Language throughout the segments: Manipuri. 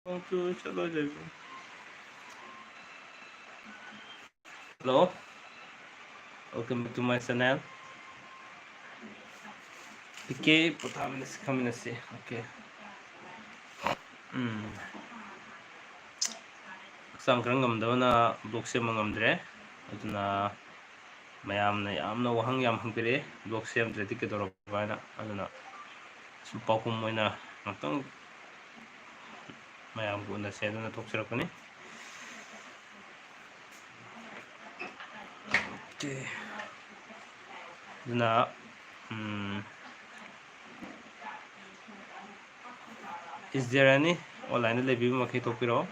Hello, welcome back to my channel. PK POTHAMINASI KHANGMINASI. Okay. Hakchang khara ngamdabana blog sema ngamdre. Aduna mayamna yamna wahang yam hangpire blog semdredi kedorobana. Aduna sum paukum moina ngakang mayam ko na seduna toksirakani. Okay. Aduna is there any online lebi makai tokpiro?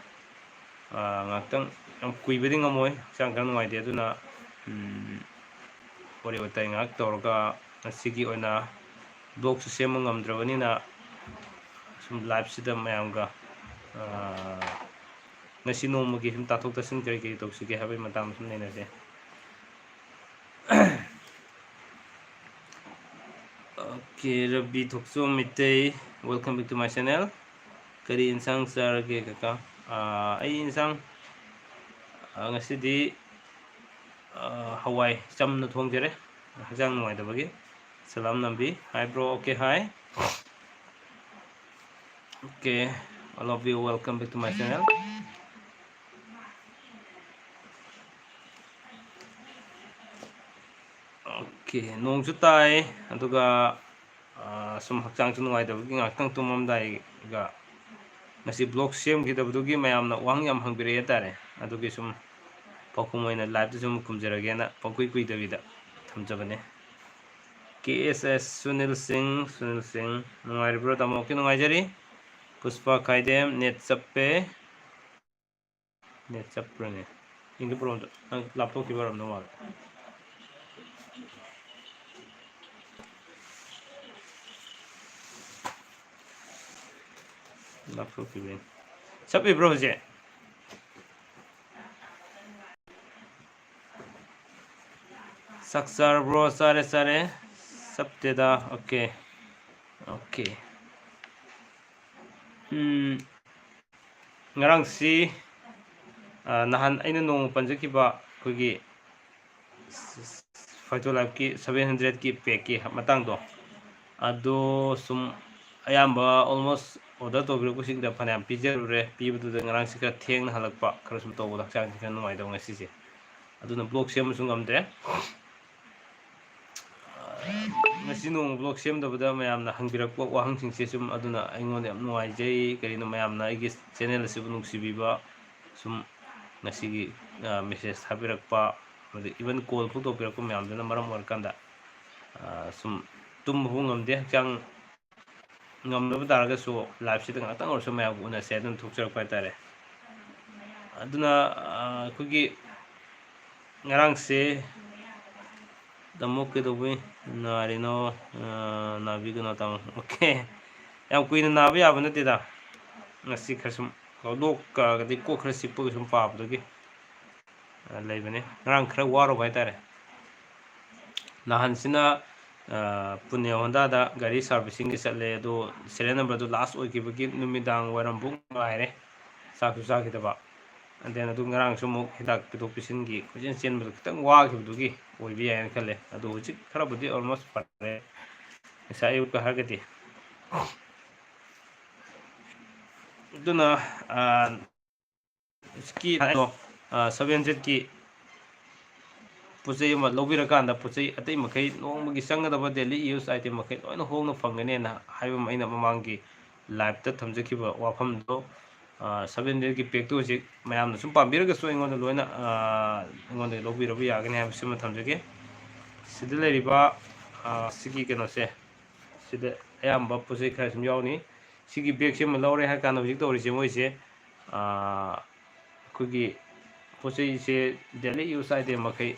Ngakang ang kuibedi ngamoy hakchang khara nungai de aduna wari watai ngak torga sigi oina blog su sema ngamdrabanina sum live sida mayamga ngasi nomagi sum tathok tasin kari kari toksige habai matam sum nainase. Okay, Rabi Thokso Mitei, welcome back to my channel. Kari insang sarage kaka. Ay insang ngasidi hawai cham na thongjere. Hakchang nungai dabagi. Salam nambi. Hi bro. Okay, hi. Okay, all of you welcome back to my channel. Okay, nong jutai aduga sum hakchang chu nungai dabagi ngaktang tumamdai ga ngasi blog sem gidabugi mayamna wang yam hangbire tare adugi sum paukumoina live tu sum kumjaragena pakui kui davida thamjabane. KSS Sunil Singh nungai bro tamo ki nungai jari Puspa Khaidem net chappe net chaprane ingi bro laptop ki baram no wal laptop ki ben chappe bro je saksar bro sare sapteda. Okay, okay. Ngarang si nahan aina nong panjakiba kogi photo live ki 700 ki pack ki matang do ado sum ayamba almost order to group sing da phanam pijerure pibudu da ngarang sika theng na halakpa khara sum to bodak chang kan numai da ngasi se aduna blog sem sum ngamdre ngasi nong blog sem da bada mayamna hangbirakpa wahang singse sum aduna aingon yam nuai jai karina mayamna igi channel asibu nungsibiba sum ngasi gi message habirakpa even call photo pirakpa mayamdana maram warkanda sum tum ngamde hakchang ngamdaba taragasu live sida ngakang orso mayam una se adun thukcharakpa tare aduna kugi ngarang se damok ke dobi narino nabiguna tam. Okay, yam kuina nabi abana tida ngasi khasum lok ka gadi ko khara sippu sum paabdogi leibane ngarang khara waro bai tare nahan sina punya honda da gari servicing ki chatle do serial number do last oi ki bagi numidang waram bung ngaire saksu sakitaba andena du ngarang sumuk hidak pitok pisin gi kujin chen bu kitang wa ki dugi oi bi yan khale adu hujik khara budi almost pare sai u ka hagati duna ski no 700 ki puchei ma lobiraka puchei atai makai nongmagi changadaba daily use item makai loina hongna phangane na haibam aina mamangi live ta thamjakiba wafam do 700 ki pack to hujik mayamna sum pambiraga so ingon loina ingon lobirabu yagani haib sima thamjage sida leriba sigi keno se sida ayamba puchei khara sum yawni sigi bag sima lawre ha kana hujik to rise moi se kugi puchei se daily use item makai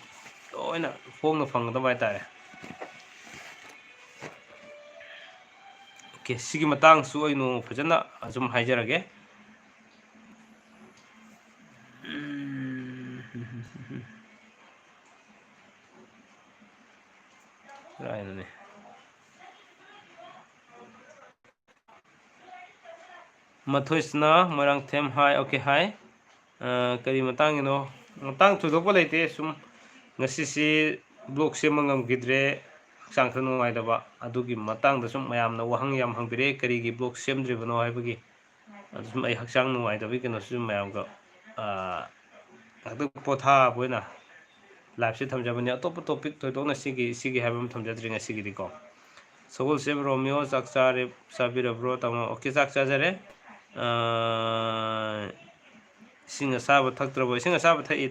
loina hongna phangdaba tare. Okay, sigi matang su ainu phajana azum haijarage rainane ꯃꯊꯣꯏꯁꯅ ꯃꯣꯏꯔꯥꯡꯊꯦꯝ ꯍꯥꯏ ꯑꯣꯀꯦ ꯍꯥꯏ ꯀꯔꯤ ꯃꯇꯥꯡꯒꯤꯅꯣ ꯃꯇꯥꯡ ꯊꯣꯏꯗꯣꯛꯄ ꯂꯩꯇꯦ ꯁꯨꯝ ꯉꯁꯤꯁꯤ ꯕ꯭ꯂꯣꯛ ꯁꯦꯝꯕ ꯉꯝꯈꯤꯗ꯭ꯔꯦ ꯍꯛꯆꯥꯡ ꯈꯔ ꯅꯨꯡꯉꯥꯏꯇꯕ ꯑꯗꯨꯒꯤ ꯃꯇꯥꯡꯗ ꯁꯨꯝ ꯃꯌꯥꯝꯅ ꯋꯥꯍꯪ ꯌꯥꯝ ꯍꯪꯕꯤꯔꯛꯑꯦ ꯀꯔꯤꯒꯤ ꯕ꯭ꯂꯣꯛ ꯁꯦꯝꯗ꯭ꯔꯤꯕꯅꯣ ꯍꯥꯏꯕꯒꯤ ꯑꯗꯨ ꯁꯨꯝ ꯑꯩ ꯍꯛꯆꯥꯡ ꯅꯨꯡꯉꯥꯏꯇꯕꯒꯤ ꯀꯩꯅꯣꯁꯨ ꯃꯌꯥꯝꯒ ꯉꯥꯛꯇꯪ ꯄꯣꯊꯥꯕ ꯑꯣꯏꯅ ꯂꯥꯏꯐꯁꯦ ꯊꯝꯖꯕꯅꯤ ꯑꯇꯣꯞꯄ ꯇꯣꯄꯤꯛ ꯊꯣꯏꯗꯣꯛꯅ ꯁꯤꯒꯤ ꯍꯥꯏꯕ ꯑꯃ ꯊꯝꯖꯗ꯭ꯔꯤ ꯉꯁꯤꯒꯤꯗꯤꯀꯣ ꯁꯒꯣꯜꯁꯦꯝ ꯔꯣꯃꯤꯌꯣ ꯆꯥꯛ ꯆꯥꯕꯤꯔꯕ꯭ꯔꯣ ꯇꯥꯃꯣ ꯑꯣꯀꯦ ꯆꯥꯛ ꯆꯥꯖꯔꯦ ꯏꯁꯤꯡ ꯑꯁꯥꯕ ꯊꯛꯇ꯭ꯔꯕꯣ ꯏꯁꯤꯡ ꯑꯁꯥꯕ ꯊꯛꯏ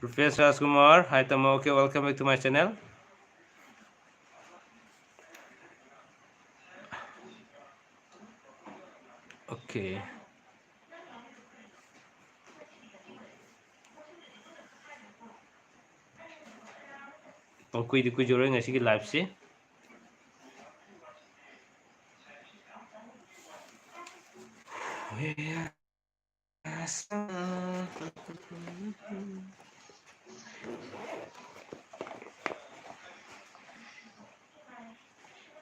ꯔꯨꯄꯦꯁ ꯔꯥꯖꯀꯨꯃꯥꯔ ꯍꯥꯏ ꯇꯥꯃꯣ okay welcome back to my channel okay ꯀꯨꯏꯗꯤ ꯀꯨꯏꯖꯔꯣꯏ ꯉꯁꯤꯒꯤ ꯂꯥꯏꯐꯁꯤ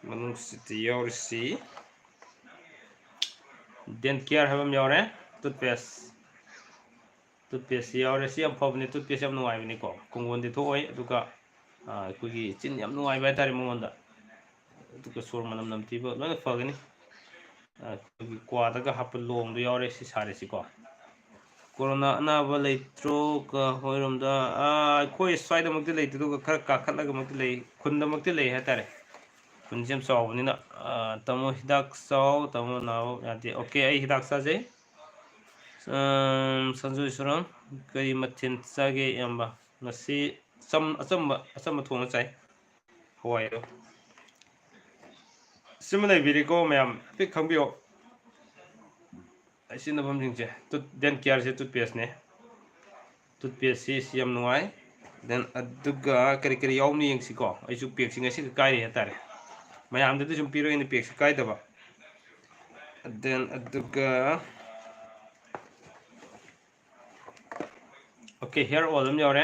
ꯃꯅꯨꯡꯁꯤꯗ ꯌꯥꯎꯔꯤꯁꯤ ꯗꯦꯟ ꯀꯤꯌꯔ ꯍꯥꯏꯕ ꯑꯃ ꯌꯥꯎꯔꯦ ꯇꯨꯠꯄꯦꯁꯁꯤ ꯌꯥꯎꯔꯦ ꯁꯤ ꯌꯥꯝ ꯐꯕꯅꯤ ꯇꯨꯠꯄꯦꯁ ꯌꯥꯝ ꯅꯨꯡꯉꯥꯏꯕꯅꯤꯀꯣ ꯀꯨꯡꯒꯣꯟꯗꯤ ꯊꯣꯛꯑꯣꯏ ꯑꯗꯨꯒ ꯑꯩꯈꯣꯏꯒꯤ ꯆꯤꯟ ꯌꯥꯝ ꯅꯨꯡꯉꯥꯏꯕ ꯍꯥꯏꯇꯥꯔꯦ ꯃꯉꯣꯟꯗ ꯑꯗꯨꯒ ꯁꯣꯔ ꯃꯅꯝ ꯅꯝꯊꯤꯕ ꯂꯣꯏꯅ ꯐꯒꯅꯤ ꯑꯩꯈꯣꯏꯒꯤ ꯀ꯭ꯋꯥꯗꯒ ꯍꯥꯞꯄ ꯂꯣꯡꯗꯣ ꯌꯥꯎꯔꯦ ꯁꯤ ꯁꯥꯔꯤꯁꯤꯀꯣ ꯀꯣꯔꯣꯅꯥ ꯑꯅꯥꯕ ꯂꯩꯇ꯭ꯔꯣ ꯍꯣꯏꯔꯣꯝꯗ ꯑꯩꯈꯣꯏ ꯁ꯭ꯋꯥꯏꯗꯃꯛꯇꯤ ꯂꯩꯇꯦ ꯑꯗꯨꯒ ꯈꯔ ꯀꯥꯈꯠꯂꯒꯃꯛꯇꯤ ꯂꯩ ꯈꯨꯟꯗꯃꯛꯇꯤ ꯂꯩ ꯍꯥꯏꯇꯥꯔꯦ ꯈꯨꯟꯁꯦ ꯌꯥꯝ ꯆꯥꯎꯕꯅꯤꯅ ꯇꯥꯃꯣ ꯍꯤꯗꯥꯛ ꯆꯥꯎ ꯇꯥꯃꯣ ꯅꯥꯕ ꯌꯥꯗꯦ ꯑꯣꯀꯦ ꯑꯩ ꯍꯤꯗꯥꯛ ꯆꯥꯖꯩ ꯁꯟꯖꯣꯏ ꯁꯨꯔꯝ ꯀꯔꯤ ꯃꯊꯦꯜ ꯆꯥꯒꯦ ꯏꯌꯥꯝꯕ ꯉꯁꯤ ꯑꯆꯝꯕ ꯊꯣꯡꯅ ꯆꯥꯏ ꯍꯋꯥꯏꯗꯣ ꯁꯤꯃ ꯂꯩꯕꯤꯔꯤꯀꯣ ꯃꯌꯥꯝ ꯍꯥꯏꯐꯦꯠ ꯈꯪꯕꯤꯌꯣ ꯑꯩ ꯁꯤꯖꯤꯟꯅꯐꯝꯁꯤꯡꯁꯦ ꯗꯦꯟ ꯀꯤꯌꯥꯔꯁꯦ ꯇꯨꯠꯄꯦꯁꯅꯦ ꯇꯨꯠꯄꯦꯁꯁꯤ ꯁꯤ ꯌꯥꯝ ꯅꯨꯡꯉꯥꯏ ꯗꯦꯟ ꯑꯗꯨꯒ ꯀꯔꯤ ꯌꯥꯎꯅꯤ ꯌꯦꯡꯁꯤꯀꯣ ꯑꯩꯁꯨ ꯄꯦꯛꯁꯤ ꯉꯁꯤꯈꯛ ꯀꯥꯏꯔꯤ ꯍꯥꯏꯇꯥꯔꯦ ꯃꯌꯥꯝꯗꯗꯤ ꯁꯨꯝ ꯄꯤꯔꯛꯏꯅ ꯄꯦꯛꯁꯤ ꯀꯥꯏꯗꯕ ꯗꯦꯟ ꯑꯗꯨꯒ ꯑꯣꯀꯦ ꯍꯤꯌꯔ ꯑꯣꯏꯜ ꯑꯃ ꯌꯥꯎꯔꯦ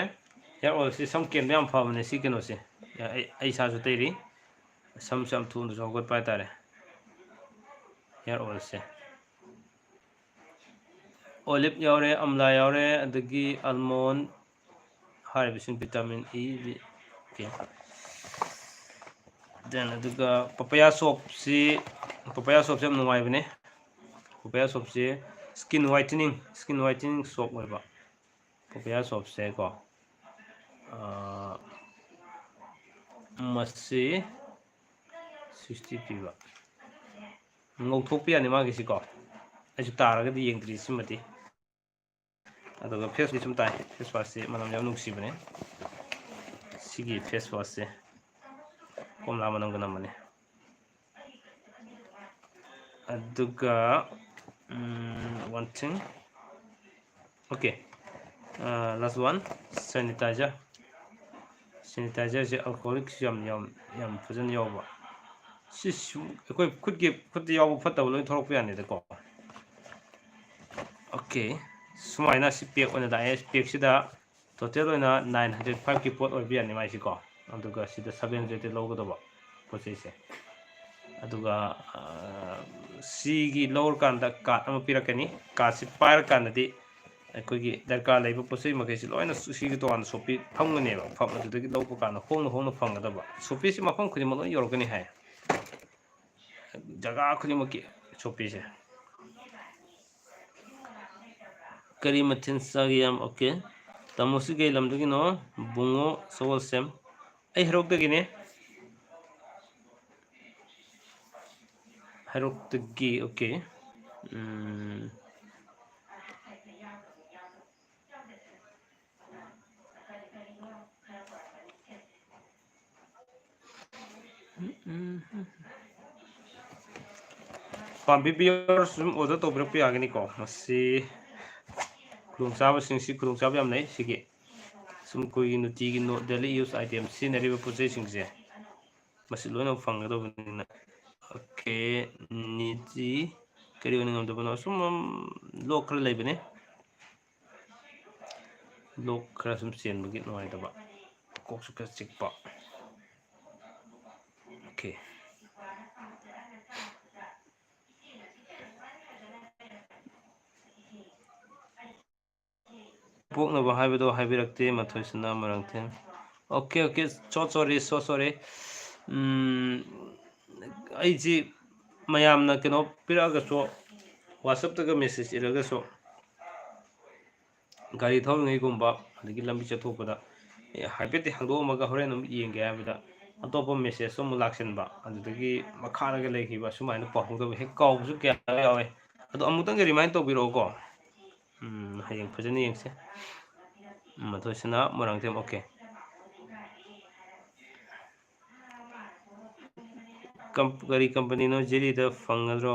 ꯍꯤꯌꯔ ꯑꯣꯏꯜꯁꯤ ꯁꯝ ꯀꯦꯟꯕ ꯌꯥꯝ ꯐꯕꯅꯦ ꯁꯤ ꯀꯩꯅꯣꯁꯦ ꯑꯩ ꯏꯁꯥꯁꯨ ꯇꯩꯔꯤ ꯁꯝꯁꯨ ꯌꯥꯝ ꯊꯨꯅꯁꯨ ꯍꯧꯒꯠꯄ ꯍꯥꯏꯇꯥꯔꯦ ꯍꯤꯌꯔ ꯑꯣꯏꯜꯁꯦ ꯑꯣꯂꯤꯞ ꯌꯥꯎꯔꯦ ꯑꯝꯂꯥ ꯌꯥꯎꯔꯦ ꯑꯗꯒꯤ ꯑꯜꯃꯣꯟ ꯍꯥꯏꯔꯤꯕꯁꯤꯡ ꯚꯤꯇꯥꯃꯤꯟ ꯏ ꯑꯣꯀꯦ ꯗꯦꯟ ꯑꯗꯨꯒ ꯄꯄꯌꯥ ꯁꯣꯞꯁꯤ ꯌꯥꯝ ꯅꯨꯡꯉꯥꯏꯕꯅꯦ ꯄꯄꯌꯥ ꯁꯣꯞꯁꯤ ꯁ꯭ꯀꯤꯟ ꯋꯥꯏꯇꯅꯤꯡ ꯁꯣꯞ ꯑꯣꯏꯕ ꯄꯄꯌꯥ ꯁꯣꯞꯁꯦ ꯀꯣ ꯃꯁꯤ 60 ꯄꯤꯕ ꯉꯧꯊꯣꯛꯄ ꯌꯥꯅꯤ ꯃꯥꯒꯤꯁꯤꯀꯣ ꯑꯩꯁꯨ ꯇꯥꯔꯒꯗꯤ ꯌꯦꯡꯗ꯭ꯔꯤ ꯁꯤꯃꯗꯤ ꯑꯗꯨꯒ ꯐꯦꯁꯇꯤ ꯁꯨꯝ ꯇꯥꯏ ꯐꯦꯁꯋꯥꯁꯁꯤ ꯃꯅꯝ ꯌꯥꯝ ꯅꯨꯡꯁꯤꯕꯅꯦ ꯁꯤꯒꯤ ꯐꯦꯁꯋꯥꯁꯁꯦ ꯀꯣꯝꯂꯥ ꯃꯅꯝꯒ ꯅꯝꯕꯅꯦ ꯑꯗꯨꯒ one thing ꯑꯣꯀꯦ ꯂꯥꯁ ꯋꯥꯟ ꯁꯦꯅꯤꯇꯥꯏꯖꯔꯁꯦ ꯑꯜꯀꯣꯍꯣꯂꯤꯛꯁꯨ ꯌꯥꯝ ꯐꯖꯅ ꯌꯥꯎꯕ ꯁꯤꯁꯨ ꯑꯩꯈꯣꯏ ꯈꯨꯠꯇ ꯌꯥꯎꯕ ꯐꯠꯇꯕ ꯂꯣꯏ ꯊꯣꯛꯂꯛꯄ ꯌꯥꯅꯤꯗꯀꯣ ꯑꯣꯀꯦ ꯁꯨꯃꯥꯏꯅ ꯁꯤ ꯄꯦꯛ ꯑꯣꯏꯅ ꯂꯥꯛꯑꯦ ꯄꯦꯛꯁꯤꯗ ꯇꯣꯇꯦꯜ ꯑꯣꯏꯅ 905ꯀꯤ ꯄꯣꯠ ꯑꯣꯏꯕ ꯌꯥꯅꯤ ꯃꯥꯏꯁꯤꯀꯣ ꯑꯗꯨꯒ ꯁꯤꯗ 700 ꯂꯧꯒꯗꯧꯕ ꯄꯣꯠ ꯆꯩꯁꯦ ꯑꯗꯨꯒ ꯁꯤꯒꯤ ꯂꯧꯔꯀꯥꯟꯗ ꯀꯥꯔꯠ ꯑꯃ ꯄꯤꯔꯛꯀꯅꯤ ꯀꯥꯔꯠꯁꯤ ꯄꯥꯏꯔꯀꯥꯟꯗꯗꯤ ꯑꯩꯈꯣꯏꯒꯤ ꯗꯔꯀꯥꯔ ꯂꯩꯕ ꯄꯣꯠ ꯆꯩ ꯃꯈꯩꯁꯤ ꯂꯣꯏꯅ ꯁꯤꯒꯤ ꯇꯣꯉꯥꯟꯅ ꯁꯣꯞꯄꯤ ꯐꯪꯒꯅꯦꯕ ꯑꯗꯨꯗꯒꯤ ꯂꯧꯕ ꯀꯥꯟꯗ ꯍꯣꯡꯅ ꯐꯪꯒꯗꯕ ꯁꯣꯞꯄꯤꯁꯤ ꯃꯐꯝ ꯈꯨꯗꯤꯡꯃꯛ ꯂꯣꯏꯅ ꯌꯧꯔꯛꯀꯅꯤ ꯍꯥꯏ ꯖꯒꯥ ꯈꯨꯗꯤꯡꯃꯛꯀꯤ ꯁꯣꯞꯄꯤꯁꯦ ꯀꯔꯤ ꯃꯊꯦꯜ ꯆꯥꯒꯦ ꯌꯥꯝ ꯑꯣꯀꯦ ꯇꯥꯃꯣꯁꯤ ꯀꯩ ꯂꯝꯗꯒꯤꯅꯣ ꯕꯨꯡꯉꯣ ꯁꯒꯣꯜꯁꯦꯝ ꯑꯩ ꯍꯩꯔꯣꯛꯇꯒꯤꯅꯦ ꯍꯩꯔꯣꯛꯇꯒꯤ ꯑꯣꯀꯦ ꯄꯥꯝꯕꯤꯕ ꯌꯥꯎꯔꯁꯨ ꯁꯨꯝ ꯑꯣꯔꯗꯔ ꯇꯧꯕꯤꯔꯛꯄ ꯌꯥꯒꯅꯤꯀꯣ ꯃꯁꯤ ꯈꯨꯗꯣꯡꯆꯥꯕ ꯌꯥꯝ ꯂꯩ ꯁꯤꯒꯤ ꯁꯨꯝ ꯑꯩꯈꯣꯏꯒꯤ ꯅꯨꯡꯇꯤꯒꯤ ꯗꯦꯂꯤ ꯌꯨꯁ ꯑꯥꯏꯇꯦꯝ ꯁꯤꯖꯤꯟꯅꯔꯤꯕ ꯄꯣꯠ ꯆꯩꯁꯤꯡꯁꯦ ꯃꯁꯤ ꯂꯣꯏꯅꯃꯛ ꯐꯪꯒꯗꯧꯕꯅꯤꯅ ꯑꯣꯀꯦ ꯅꯤꯖꯤ ꯀꯔꯤ ꯑꯣꯏꯅ ꯉꯝꯗꯕꯅꯣ ꯁꯨꯝ ꯂꯣꯛ ꯈꯔ ꯂꯩꯕꯅꯦ ꯂꯣꯛ ꯈꯔ ꯁꯨꯝ ꯆꯦꯟꯕꯒꯤ ꯅꯨꯡꯉꯥꯏꯇꯕ ꯀꯣꯛꯁꯨ ꯈꯔ ꯆꯤꯛꯄ ꯑꯣꯀꯦ ꯄꯣꯛꯅꯕ ꯍꯥꯏꯕꯗꯣ ꯍꯥꯏꯕꯤꯔꯛꯇꯦ ꯃꯊꯣꯏꯁꯅꯥ ꯃꯔꯥꯡꯊꯦꯝ ꯑꯣꯀꯦ so sorry ꯑꯩꯁꯤ ꯃꯌꯥꯝꯅ ꯀꯩꯅꯣ ꯄꯤꯔꯛꯑꯒꯁꯨ WhatsAppꯇꯒ ꯃꯦꯁꯦꯖ ꯏꯔꯒꯁꯨ ꯒꯥꯔꯤ ꯊꯧꯔꯤꯉꯩꯒꯨꯝꯕ ꯑꯗꯒꯤ ꯂꯝꯕꯤ ꯆꯠꯊꯣꯛꯄꯗ ꯍꯥꯏꯐꯦꯠꯇꯤ ꯍꯥꯡꯗꯣꯛꯑꯝꯃꯒ ꯍꯣꯔꯦꯟ ꯑꯃꯨꯛ ꯌꯦꯡꯒꯦ ꯍꯥꯏꯕꯗ ꯑꯇꯣꯞꯄ ꯃꯦꯁꯦꯖ ꯑꯃꯨꯛ ꯂꯥꯛꯁꯤꯟꯕ ꯑꯗꯨꯗꯒꯤ ꯃꯈꯥꯗꯒ ꯂꯩꯈꯤꯕ ꯁꯨꯃꯥꯏꯅ ꯄꯥꯎ ꯐꯥꯎꯗꯕ ꯍꯦꯛ ꯀꯥꯎꯕꯁꯨ ꯀꯌꯥ ꯌꯥꯎꯋꯦ ꯑꯗꯣ ꯑꯃꯨꯛꯇꯪꯒ ꯔꯤꯃꯥꯏꯟ ꯇꯧꯕꯤꯔꯛꯑꯣꯀꯣ ꯍꯌꯦꯡ ꯐꯖꯅ ꯌꯦꯡꯁꯦ ꯃꯊꯣꯏꯁꯅꯥ ꯃꯣꯏꯔꯥꯡꯊꯦꯝ ꯑꯣꯀꯦ ꯀꯔꯤ ꯀꯝꯄꯅꯤꯅꯣ ꯖꯤꯔꯤꯗ ꯐꯪꯒꯗ꯭ꯔꯣ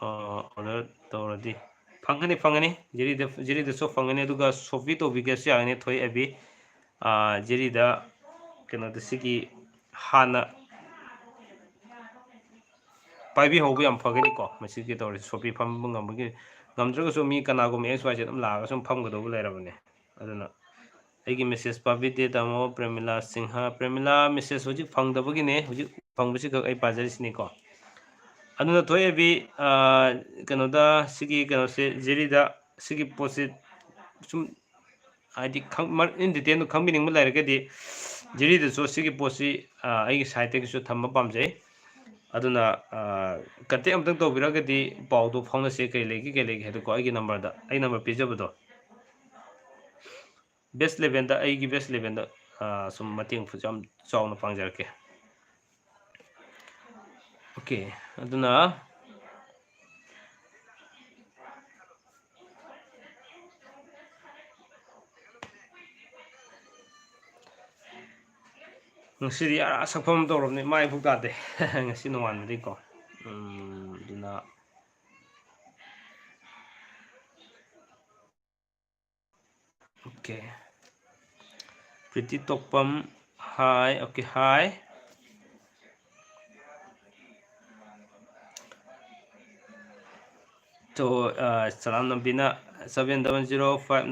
ꯑꯣꯔꯗꯔ ꯇꯧꯔꯗꯤ ꯐꯪꯒꯅꯤ ꯖꯤꯔꯤꯗꯁꯨ ꯐꯪꯒꯅꯤ ꯑꯗꯨꯒ ꯁꯣꯄꯤ ꯇꯧꯕꯤꯒꯦꯁꯨ ꯌꯥꯒꯅꯤ ꯊꯣꯏ ꯑꯦꯕꯤ ꯖꯤꯔꯤꯗ ꯀꯩꯅꯣꯗ ꯁꯤꯒꯤ ꯍꯥꯟꯅ ꯄꯥꯏꯕꯤꯍꯧꯕ ꯌꯥꯝ ꯐꯒꯅꯤꯀꯣ ꯃꯁꯤꯒꯤ ꯇꯧꯔꯤꯁꯤ ꯁꯣꯄꯤ ꯐꯝꯕ ꯉꯝꯗ꯭ꯔꯒꯁꯨ ꯃꯤ ꯀꯅꯥꯒꯨꯝꯕ ꯑꯦꯛꯁ ꯋꯥꯏ ꯖꯦꯠ ꯑꯗꯨꯝ ꯂꯥꯛꯑꯒ ꯁꯨꯝ ꯐꯝꯒꯗꯧꯕ ꯂꯩꯔꯕꯅꯦ ꯑꯗꯨꯅ ꯑꯩꯒꯤ ꯃꯦꯁꯦꯖ ꯄꯥꯕꯤꯗꯦ ꯇꯥꯃꯣ ꯄ꯭ꯔꯦꯃꯤꯂꯥ ꯁꯤꯡꯍ ꯄ꯭ꯔꯦꯃꯤꯂꯥ ꯃꯦꯁꯦꯖ ꯍꯧꯖꯤꯛ ꯐꯪꯗꯕꯒꯤꯅꯦ ꯍꯧꯖꯤꯛ ꯐꯪꯕꯁꯤꯈꯛ ꯑꯩ ꯄꯥꯖꯔꯤꯁꯤꯅꯤꯀꯣ ꯑꯗꯨꯅ ꯊꯣꯛꯑꯦꯕꯤ ꯀꯩꯅꯣꯗ ꯁꯤꯒꯤ ꯀꯩꯅꯣꯁꯦ ꯖꯦꯔꯤꯗ ꯁꯤꯒꯤ ꯄꯣꯠꯁꯤ ꯁꯨꯝ ꯍꯥꯏꯗꯤ ꯏꯟ ꯗꯤꯇꯦꯜꯗꯣ ꯈꯪꯕꯤꯅꯤꯡꯕ ꯂꯩꯔꯒꯗꯤ ꯖꯤꯔꯤꯗꯁꯨ ꯁꯤꯒꯤ ꯄꯣꯠꯁꯤ ꯑꯩꯒꯤ ꯁꯥꯏꯠꯇꯒꯤꯁꯨ ꯊꯝꯕ ꯄꯥꯝꯖꯩ ꯑꯗꯨꯅ ꯀꯟꯇꯦꯛ ꯑꯃꯇꯪ ꯇꯧꯕꯤꯔꯒꯗꯤ ꯄꯥꯎꯗꯣ ꯐꯥꯎꯅꯁꯦ ꯀꯩ ꯂꯩꯒꯦ ꯍꯥꯏꯗꯣꯀꯣ ꯑꯩꯒꯤ ꯅꯝꯕꯔꯗ ꯑꯩ ꯅꯝꯕꯔ ꯄꯤꯖꯕꯗꯣ ꯕꯦꯁ ꯂꯦꯚꯦꯜꯗ ꯑꯩꯒꯤ ꯕꯦꯁ ꯂꯦꯚꯦꯜꯗ ꯁꯨꯝ ꯃꯇꯦꯡ ꯌꯥꯝ ꯆꯥꯎꯅ ꯄꯥꯡꯖꯔꯛꯀꯦ ꯑꯣꯀꯦ ꯑꯗꯨꯅ ꯉꯁꯤꯗꯤ ꯑꯔꯥ ꯁꯛꯐꯝ ꯇꯧꯔꯕꯅꯤ ꯃꯥꯏꯐꯥꯎ ꯇꯥꯗꯦ ꯉꯁꯤ ꯅꯣꯡꯉꯥꯟꯕꯗꯒꯤꯀꯣ ꯑꯗꯨꯅ ꯑꯣꯀꯦ ꯄ꯭ꯔꯤꯇꯤ ꯇꯣꯛꯄꯝ ꯍꯥꯏ ꯑꯣꯀꯦ ꯍꯥꯏ ꯆꯂꯥꯝ ꯅꯝꯕꯤꯅ 70059